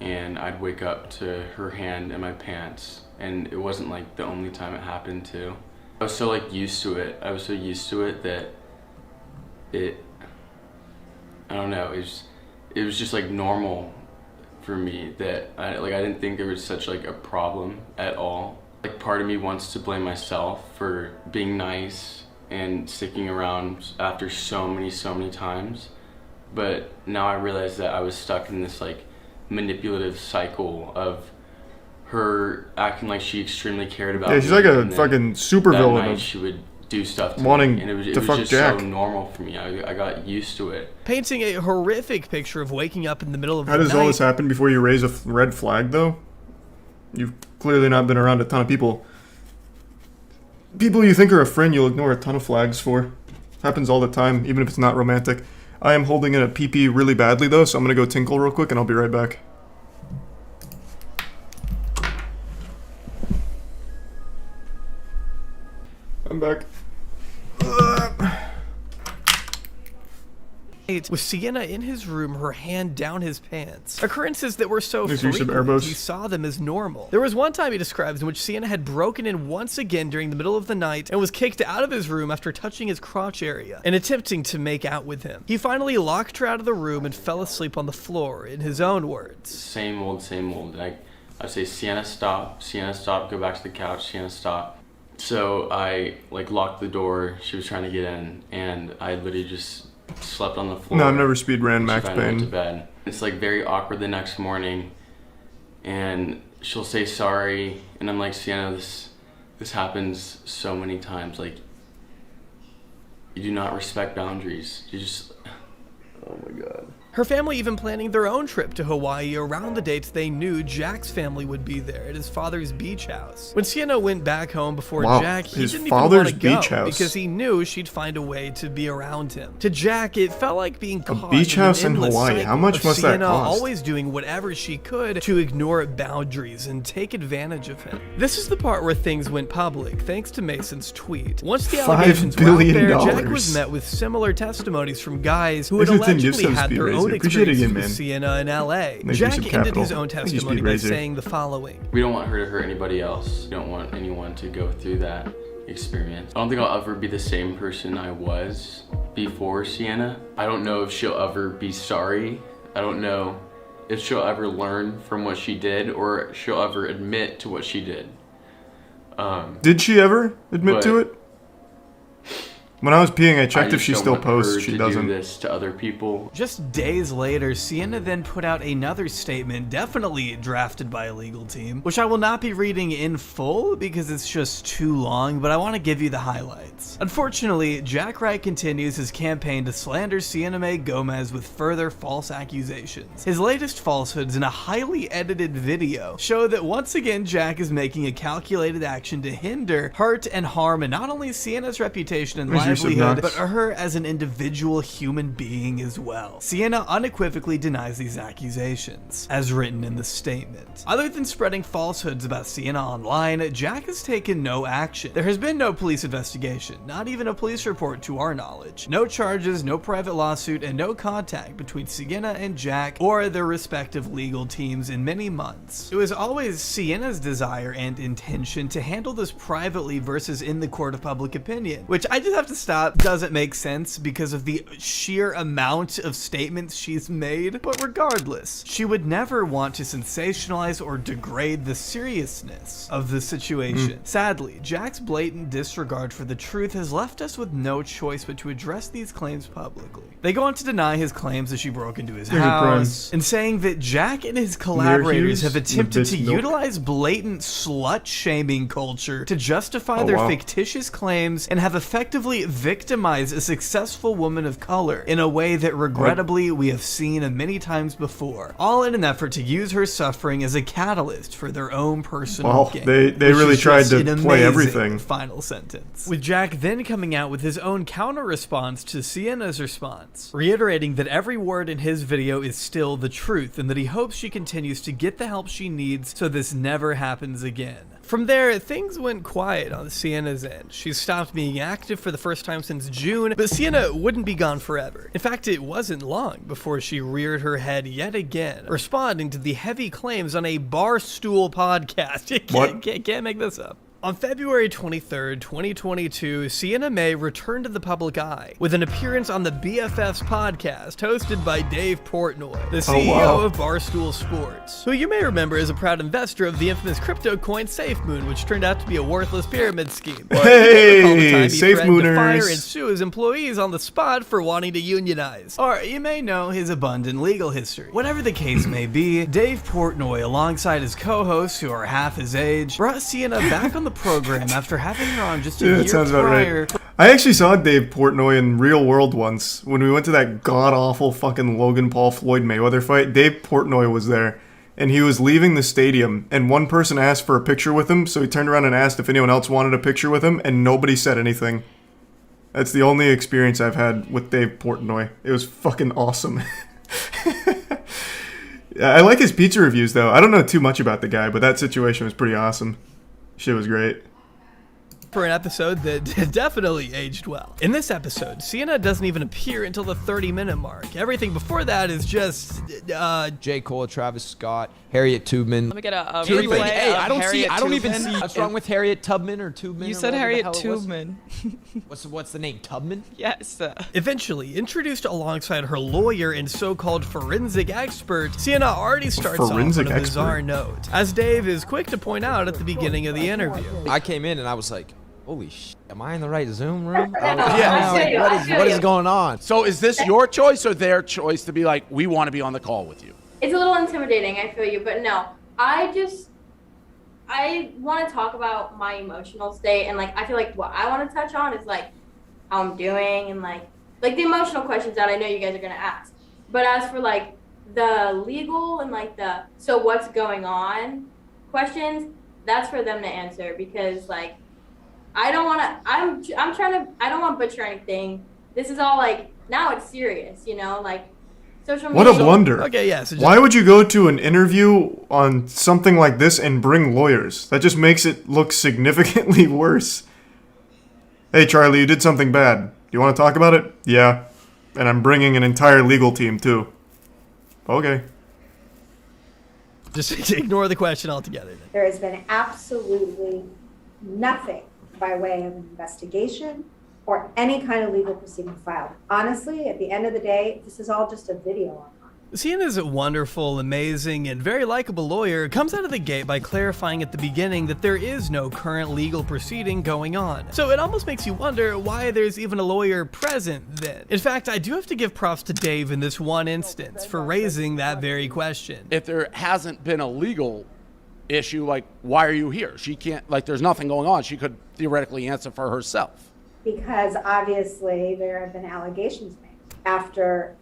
and I'd wake up to her hand in my pants. And it wasn't like the only time it happened too. I was so like used to it. I was so used to it that I don't know, it was just like normal for me that I didn't think there was such like a problem at all. Like part of me wants to blame myself for being nice and sticking around after so many times. But now I realize that I was stuck in this like manipulative cycle of her acting like she extremely cared about me. Yeah, she's like a fucking supervillain. She would do stuff to wanting me, and it was fuck just Jack. so normal for me. I got used to it. Painting a horrific picture of waking up in the middle of the night. How does all this happen before you raise a red flag, though? You've clearly not been around a ton of people. People you think are a friend, you'll ignore a ton of flags for. Happens all the time, even if it's not romantic. I am holding in a pee-pee really badly, though, so I'm gonna go tinkle real quick, and I'll be right back. I'm back. With Sienna in his room, her hand down his pants. Occurrences that were so There's frequent, he saw them as normal. There was one time he describes in which Sienna had broken in once again during the middle of the night and was kicked out of his room after touching his crotch area and attempting to make out with him. He finally locked her out of the room and fell asleep on the floor, in his own words. Same old. I'd say, Sienna, stop, go back to the couch, Sienna, stop. So I like locked the door, she was trying to get in, and I literally just slept on the floor. No, I've never speed ran Max Payne. Went to bed. It's like very awkward the next morning, and she'll say sorry, and I'm like, Sienna, this happens so many times. Like, you do not respect boundaries. You just, oh my god. Her family even planning their own trip to Hawaii around the dates they knew Jack's family would be there at his father's beach house. When Sienna went back home before Jack, he didn't even want to go because he knew she'd find a way to be around him. To Jack, it felt like being caught a beach house in Hawaii. How much must that cost? Always doing whatever she could to ignore boundaries and take advantage of him. This is the part where things went public, thanks to Mason's tweet. Once the allegations were out there, Jack was met with similar testimonies from guys who had allegedly had their own experiences with Sienna in LA. Jack ended his own testimony by saying the following. We don't want her to hurt anybody else. We don't want anyone to go through that experience. I don't think I'll ever be the same person I was before Sienna. I don't know if she'll ever be sorry. I don't know if she'll ever learn from what she did or she'll ever admit to what she did. Did she ever admit to it? When I was peeing, I checked if she still posts. She doesn't. Do this to other people. Just days later, Sienna then put out another statement, definitely drafted by a legal team, which I will not be reading in full because it's just too long, but I want to give you the highlights. Unfortunately, Jack Wright continues his campaign to slander Sienna Mae Gomez with further false accusations. His latest falsehoods in a highly edited video show that once again Jack is making a calculated action to hinder, hurt, and harm and not only Sienna's reputation and livelihood, but her as an individual human being as well. Sienna unequivocally denies these accusations, as written in the statement. Other than spreading falsehoods about Sienna online, Jack has taken no action. There has been no police investigation, not even a police report to our knowledge. No charges, no private lawsuit, and no contact between Sienna and Jack or their respective legal teams in many months. It was always Sienna's desire and intention to handle this privately versus in the court of public opinion, which I just have to stop, doesn't make sense because of the sheer amount of statements she's made, but regardless, she would never want to sensationalize or degrade the seriousness of the situation. Sadly, Jack's blatant disregard for the truth has left us with no choice but to address these claims publicly. They go on to deny his claims that she broke into his house, and saying that Jack and his collaborators have attempted to utilize blatant slut-shaming culture to justify their fictitious claims and have effectively victimize a successful woman of color in a way that regrettably we have seen many times before, all in an effort to use her suffering as a catalyst for their own personal gain. They really tried to play everything. Final sentence. With Jack then coming out with his own counter response to Sienna's response, reiterating that every word in his video is still the truth and that he hopes she continues to get the help she needs so this never happens again. From there, things went quiet on Sienna's end. She stopped being active for the first time since June, but Sienna wouldn't be gone forever. In fact, it wasn't long before she reared her head yet again, responding to the heavy claims on a Barstool podcast. You can't make this up. On February 23rd, 2022, Sienna Mae returned to the public eye with an appearance on the BFFs podcast hosted by Dave Portnoy, the CEO of Barstool Sports, who you may remember as a proud investor of the infamous crypto coin SafeMoon, which turned out to be a worthless pyramid scheme. Hey, SafeMooners! To fire and sue his employees on the spot for wanting to unionize. Or you may know his abundant legal history. Whatever the case may be, Dave Portnoy, alongside his co-hosts who are half his age, brought Sienna back on the program after having her on just a year prior. Right. I actually saw Dave Portnoy in real world once when we went to that god-awful fucking Logan Paul Floyd Mayweather fight. Dave Portnoy was there, and he was leaving the stadium, and one person asked for a picture with him, so he turned around and asked if anyone else wanted a picture with him, and nobody said anything. That's the only experience I've had with Dave Portnoy. It was fucking awesome. I like his pizza reviews, though. I don't know too much about the guy, but that situation was pretty awesome. Shit was great. For an episode that definitely aged well. In this episode, Sienna doesn't even appear until the 30-minute mark. Everything before that is just, J. Cole, Travis Scott, Harriet Tubman. Let me get a Replay. replay. Hey, I don't even see what's wrong with Harriet Tubman or Tubman. You or said Harriet the hell it was. Tubman. What's the name? Tubman? Yes. Eventually, introduced alongside her lawyer and so-called forensic expert, Sienna already starts off on a bizarre note, as Dave is quick to point out at the beginning of the interview. I came in and I was like, holy shit, am I in the right Zoom room? Yeah. What is going on? So is this your choice or their choice to be like, we want to be on the call with you? It's a little intimidating, I feel you, but no. I want to talk about my emotional state, and like I feel like what I want to touch on is like how I'm doing and like the emotional questions that I know you guys are gonna ask. But as for like the legal and like the so what's going on questions, that's for them to answer, because like I don't want to. I don't want to butcher anything. This is all like now it's serious, you know, like social media. What a blunder. Okay, yeah. So why would you go to an interview on something like this and bring lawyers? That just makes it look significantly worse. Hey, Charlie, you did something bad. Do you want to talk about it? Yeah. And I'm bringing an entire legal team, too. Okay. Just ignore the question altogether. There has been absolutely nothing by way of an investigation or any kind of legal proceeding filed. Honestly, at the end of the day, this is all just a video online. Sienna's wonderful, amazing, and very likable lawyer comes out of the gate by clarifying at the beginning that there is no current legal proceeding going on. So it almost makes you wonder why there's even a lawyer present then. In fact, I do have to give props to Dave in this one instance for raising that very question. If there hasn't been a legal issue, like, why are you here? She can't, like, there's nothing going on. She could theoretically answer for herself. Because obviously there have been allegations made after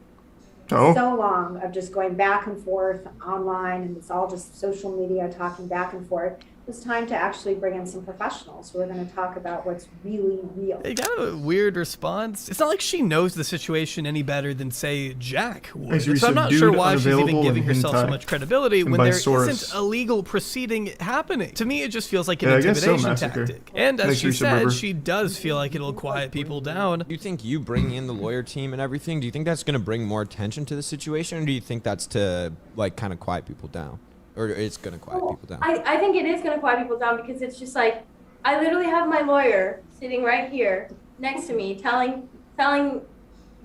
so long of just going back and forth online, and it's all just social media talking back and forth. It was time to actually bring in some professionals who are going to talk about what's really real. Kind of a weird response. It's not like she knows the situation any better than, say, Jack would. So I'm not sure why she's even giving herself so much credibility when there isn't a legal proceeding happening. To me, it just feels like an intimidation tactic. And as she said, she does feel like it'll quiet people down. Do you think you bringing in the lawyer team and everything, do you think that's going to bring more attention to the situation, or do you think that's to, like, kind of quiet people down? Or it's going to quiet people down? I think it is going to quiet people down, because it's just like, I literally have my lawyer sitting right here next to me telling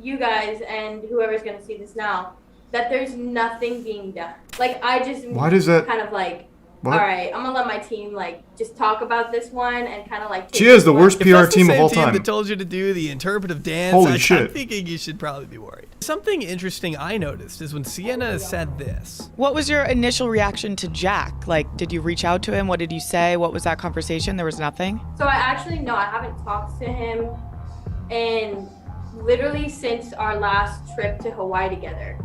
you guys and whoever's going to see this now that there's nothing being done. Like, I just kind of like, all right, I'm going to let my team like just talk about this one and kind of like. She has the worst PR team of all time. That told you to do the interpretive dance. Holy shit. I'm thinking you should probably be worried. Something interesting I noticed is when Sienna said this. What was your initial reaction to Jack? Like, did you reach out to him? What did you say? What was that conversation? There was nothing? So I haven't talked to him in literally since our last trip to Hawaii together.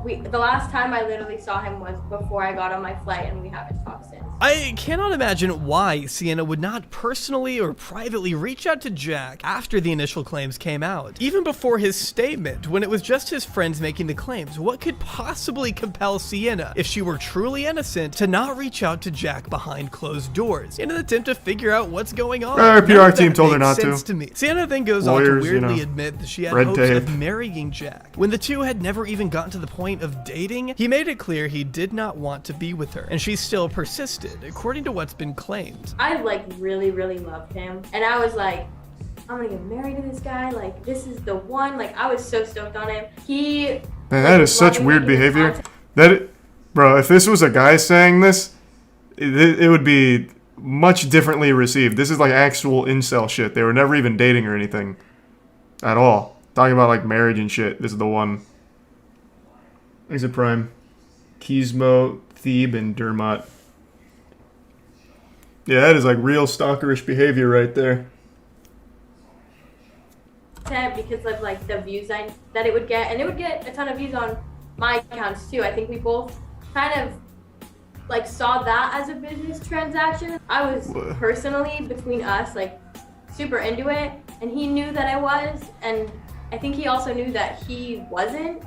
The last time I literally saw him was before I got on my flight, and we haven't talked since. I cannot imagine why Sienna would not personally or privately reach out to Jack after the initial claims came out. Even before his statement, when it was just his friends making the claims, what could possibly compel Sienna, if she were truly innocent, to not reach out to Jack behind closed doors in an attempt to figure out what's going on? Her PR team told her not to. Me. Sienna then goes on to weirdly admit that she had hopes of marrying Jack. When the two had never even gotten to the point of dating, he made it clear he did not want to be with her, and she still persisted, according to what's been claimed. I like really loved him, and I was like, I'm gonna get married to this guy, like this is the one. Like I was so stoked on him. Man, that is such weird behavior. Bro, if this was a guy saying this, it would be much differently received. This is like actual incel shit. They were never even dating or anything at all. Talking about like marriage and shit. This is the one. Exit Prime, Gizmo, Thebe, and Dermot. Yeah, that is like real stalkerish behavior right there. Because of like the views that it would get, and it would get a ton of views on my accounts too. I think we both kind of like saw that as a business transaction. I was personally, between us, like super into it, and he knew that I was, and I think he also knew that he wasn't.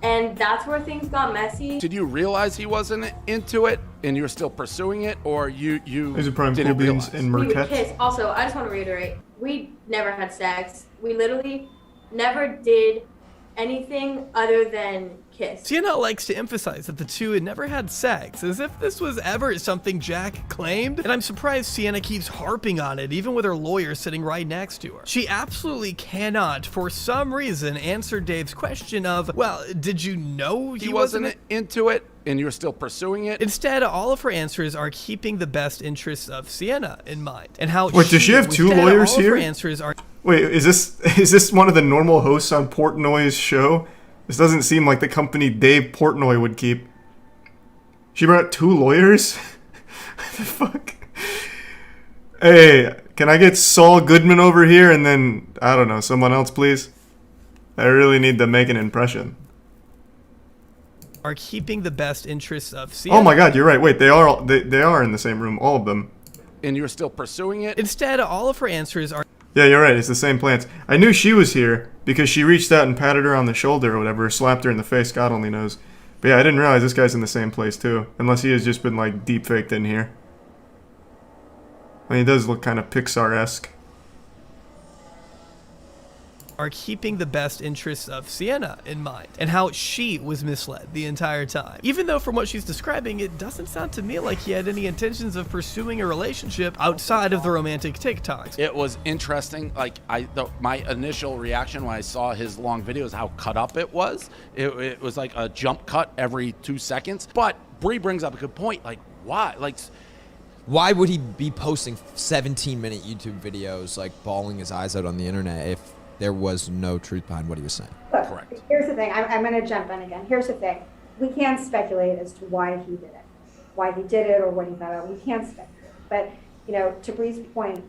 And that's where things got messy. Did you realize he wasn't into it and you were still pursuing it, or you didn't realize? And we would kiss. Also, I just want to reiterate, we never had sex. We literally never did anything other than kiss. Sienna likes to emphasize that the two had never had sex, as if this was ever something Jack claimed, and I'm surprised Sienna keeps harping on it, even with her lawyer sitting right next to her. She absolutely cannot, for some reason, answer Dave's question of, well, did you know he wasn't into it and you're still pursuing it? Instead, all of her answers are keeping the best interests of Sienna in mind, and how Wait, does she have two lawyers here? Her answers are Wait, is this one of the normal hosts on Portnoy's show? This doesn't seem like the company Dave Portnoy would keep. She brought two lawyers? What the fuck? Hey, can I get Saul Goodman over here and then, I don't know, someone else, please? I really need to make an impression. Are keeping the best interests of Sienna. Oh my god, you're right. Wait, they are in the same room, all of them. And you're still pursuing it? Instead, all of her answers are... Yeah, you're right. It's the same plants. I knew she was here because she reached out and patted her on the shoulder or whatever, slapped her in the face. God only knows. But yeah, I didn't realize this guy's in the same place too. Unless he has just been like deep faked in here. I mean, he does look kind of Pixar-esque. Are keeping the best interests of Sienna in mind, and how she was misled the entire time. Even though from what she's describing, it doesn't sound to me like he had any intentions of pursuing a relationship outside of the romantic TikToks. It was interesting. Like my initial reaction when I saw his long videos, how cut up it was. It was like a jump cut every 2 seconds. But Bree brings up a good point. Like, why? Like, why would he be posting 17-minute YouTube videos, like bawling his eyes out on the internet, if there was no truth behind what he was saying? Look, correct. Here's the thing. I'm going to jump in again. Here's the thing. We can't speculate as to why he did it, or what he thought of. We can't speculate. But, you know, to Bree's point,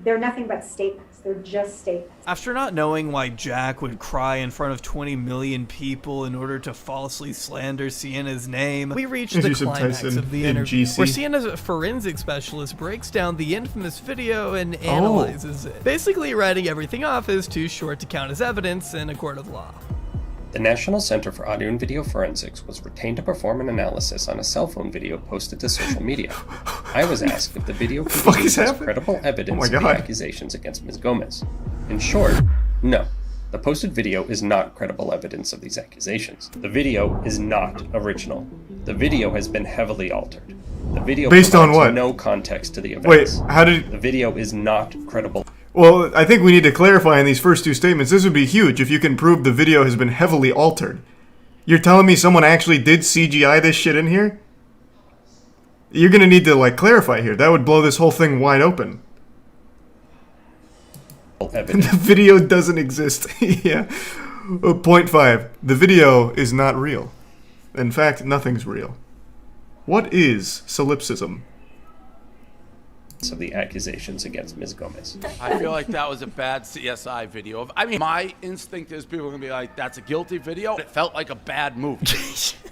they're nothing but statements. They're just statements. After not knowing why Jack would cry in front of 20 million people in order to falsely slander Sienna's name, we reach the climax of the interview, where Sienna's forensic specialist breaks down the infamous video and analyzes it, basically writing everything off as too short to count as evidence in a court of law. The National Center for Audio and Video Forensics was retained to perform an analysis on a cell phone video posted to social media. I was asked if the video could be used as credible evidence of the accusations against Ms. Gomez. In short, no. The posted video is not credible evidence of these accusations. The video is not original. The video has been heavily altered. The video based on what? No context to the events. Wait, how did... The video is not credible. Well, I think we need to clarify in these first two statements. This would be huge if you can prove the video has been heavily altered. You're telling me someone actually did CGI this shit in here? You're gonna need to, like, clarify here. That would blow this whole thing wide open. The video doesn't exist. Yeah. Point 5. The video is not real. In fact, nothing's real. What is solipsism? of the accusations against Ms. Gomez. I feel like that was a bad CSI video. I mean, my instinct is people are gonna be like, that's a guilty video. It felt like a bad movie.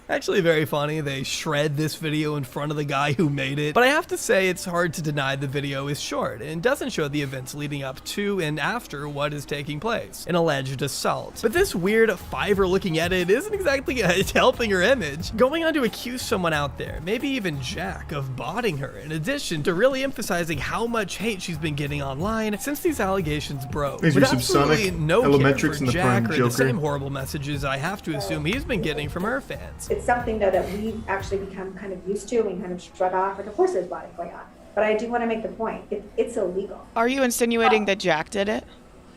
Actually very funny. They shred this video in front of the guy who made it. But I have to say it's hard to deny the video is short and doesn't show the events leading up to and after what is taking place, an alleged assault. But this weird Fiverr looking edit isn't exactly helping her image. Going on to accuse someone out there, maybe even Jack, of botting her, in addition to really emphasizing how much hate she's been getting online since these allegations broke. With absolutely no care for Jack or the same horrible messages I have to assume he's been getting from her fans. It's something though that we've actually become kind of used to and kind of shrug off. Like, of course there's botting going on. But I do want to make the point, it's illegal. Are you insinuating that Jack did it?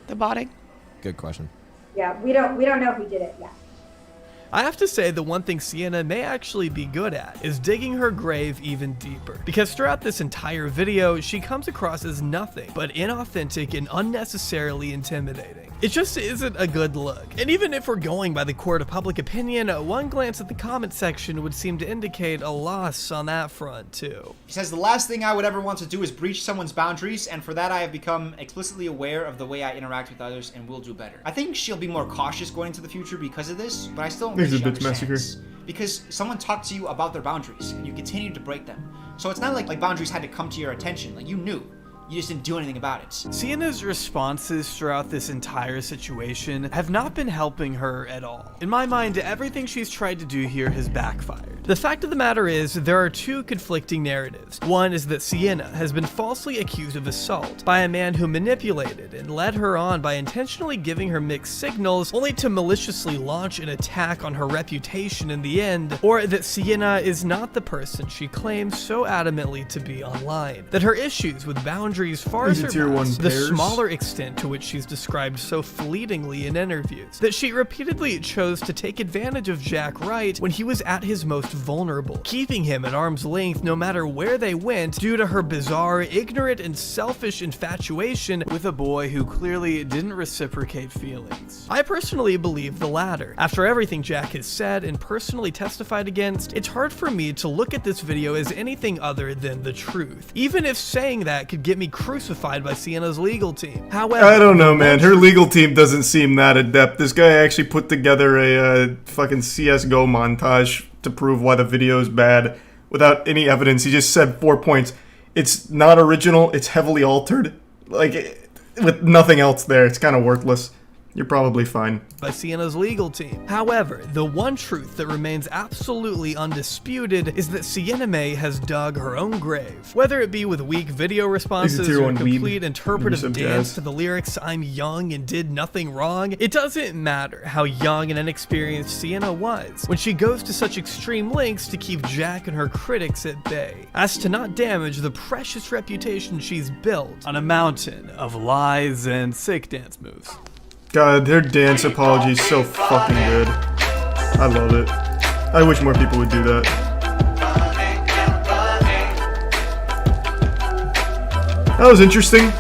The botting? Good question. Yeah, we don't know if he did it yet. I have to say the one thing Sienna may actually be good at is digging her grave even deeper, because throughout this entire video she comes across as nothing but inauthentic and unnecessarily intimidating. It just isn't a good look. And even if we're going by the court of public opinion, one glance at the comment section would seem to indicate a loss on that front too. He says, the last thing I would ever want to do is breach someone's boundaries, and for that I have become explicitly aware of the way I interact with others and will do better. I think she'll be more cautious going into the future because of this, but I still don't think she understands. Because someone talked to you about their boundaries and you continued to break them. So it's not like boundaries had to come to your attention. Like, you knew. You just didn't do anything about it. Sienna's responses throughout this entire situation have not been helping her at all. In my mind, everything she's tried to do here has backfired. The fact of the matter is, there are two conflicting narratives. One is that Sienna has been falsely accused of assault by a man who manipulated and led her on by intentionally giving her mixed signals, only to maliciously launch an attack on her reputation in the end, or that Sienna is not the person she claims so adamantly to be online. That her issues with boundaries far surpass the smaller extent to which she's described so fleetingly in interviews. That she repeatedly chose to take advantage of Jack Wright when he was at his most vulnerable, keeping him at arm's length no matter where they went due to her bizarre, ignorant, and selfish infatuation with a boy who clearly didn't reciprocate feelings. I personally believe the latter. After everything Jack has said and personally testified against, it's hard for me to look at this video as anything other than the truth, even if saying that could get me crucified by Sienna's legal team. However, I don't know, man. Her legal team doesn't seem that adept. This guy actually put together a fucking CSGO montage to prove why the video is bad without any evidence. He just said 4 points. It's not original. It's heavily altered. Like, with nothing else there. It's kind of worthless. You're probably fine. By Sienna's legal team. However, the one truth that remains absolutely undisputed is that Sienna Mae has dug her own grave. Whether it be with weak video responses or a complete interpretive dance to the lyrics "I'm young and did nothing wrong," it doesn't matter how young and inexperienced Sienna was when she goes to such extreme lengths to keep Jack and her critics at bay, as to not damage the precious reputation she's built on a mountain of lies and sick dance moves. God, their dance apology is so fucking good. I love it. I wish more people would do that. That was interesting.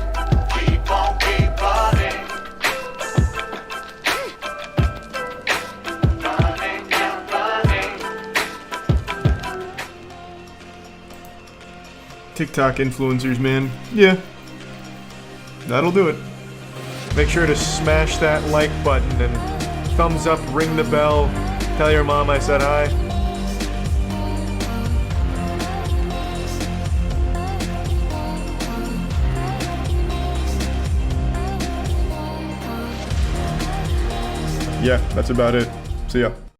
TikTok influencers, man. Yeah. That'll do it. Make sure to smash that like button and thumbs up, ring the bell, tell your mom I said hi. Yeah, that's about it. See ya.